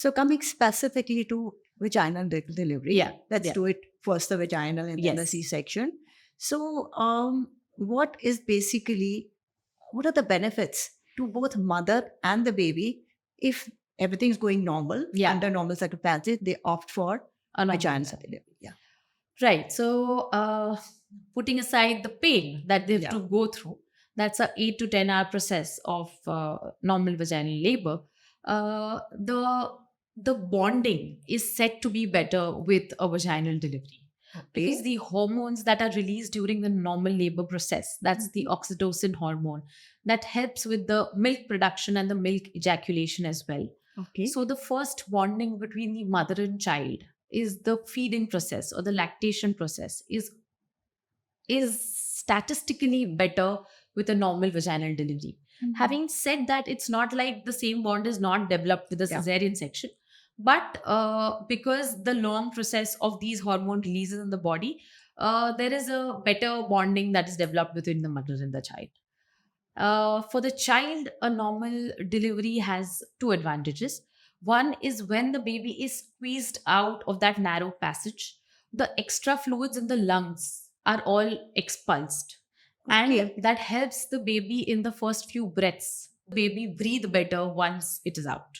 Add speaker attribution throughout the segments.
Speaker 1: So coming specifically to vaginal delivery,
Speaker 2: Yeah.
Speaker 1: let's
Speaker 2: Yeah.
Speaker 1: do it first the vaginal and then the
Speaker 2: Yes.
Speaker 1: C-section. So what is basically, what are the benefits to both mother and the baby if everything's going normal,
Speaker 2: Yeah.
Speaker 1: under normal circumstances, they opt for
Speaker 2: A normal
Speaker 1: vaginal
Speaker 2: vaginal.
Speaker 1: delivery? Yeah.
Speaker 2: Right. So, putting aside the pain that they have
Speaker 1: Yeah.
Speaker 2: to go through, that's a 8 to 10 hour process of normal vaginal labor. The bonding is said to be better with a vaginal delivery because
Speaker 1: Okay.
Speaker 2: the hormones that are released during the normal labor process, that's the oxytocin hormone, that helps with the milk production and the milk ejaculation as well.
Speaker 1: Okay.
Speaker 2: So the first bonding between the mother and child is the feeding process or the lactation process is statistically better with a normal vaginal delivery. Having said that, it's not like the same bond is not developed with a
Speaker 1: Yeah.
Speaker 2: cesarean section, but because the long process of these hormone releases in the body, there is a better bonding that is developed between the mother and the child. For the child, a normal delivery has two advantages. One is when the baby is squeezed out of that narrow passage, the extra fluids in the lungs are all expulsed. And
Speaker 1: Okay.
Speaker 2: that helps the baby in the first few breaths. The baby breathe better once it is out.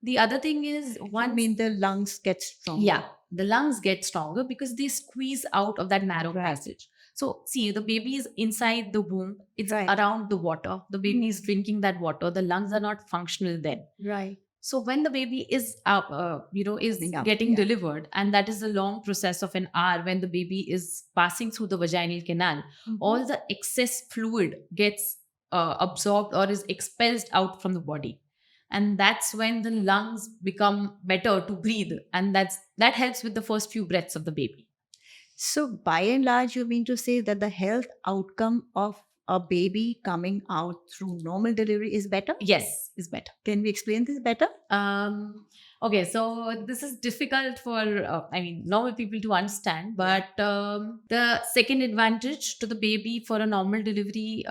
Speaker 2: The other thing is
Speaker 1: I
Speaker 2: once,
Speaker 1: mean, the lungs get stronger.
Speaker 2: yeah, the lungs get stronger because they squeeze out of that narrow
Speaker 1: Right.
Speaker 2: passage. So, see, the baby is inside the womb, it's
Speaker 1: Right.
Speaker 2: around the water. The baby is drinking that water. The lungs are not functional then.
Speaker 1: Right.
Speaker 2: So, when the baby is is
Speaker 1: Coming up,
Speaker 2: getting
Speaker 1: yeah.
Speaker 2: delivered, and that is a long process of an hour when the baby is passing through the vaginal canal, all the excess fluid gets absorbed or is expelled out from the body, and that's when the lungs become better to breathe, and that helps with the first few breaths of the baby.
Speaker 1: So, by and large, you mean to say that the health outcome of a baby coming out through normal delivery is better?
Speaker 2: Yes, is better.
Speaker 1: Can we explain this better?
Speaker 2: Okay, so this is difficult for normal people to understand, but the second advantage to the baby for a normal delivery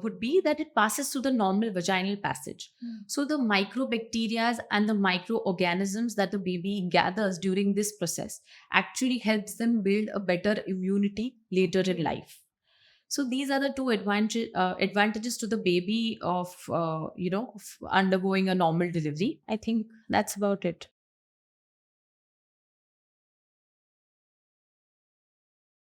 Speaker 2: would be that it passes through the normal vaginal passage. So the microbacteria and the microorganisms that the baby gathers during this process actually helps them build a better immunity later in life. So these are the two advantages to the baby of of undergoing a normal delivery. I think that's about it.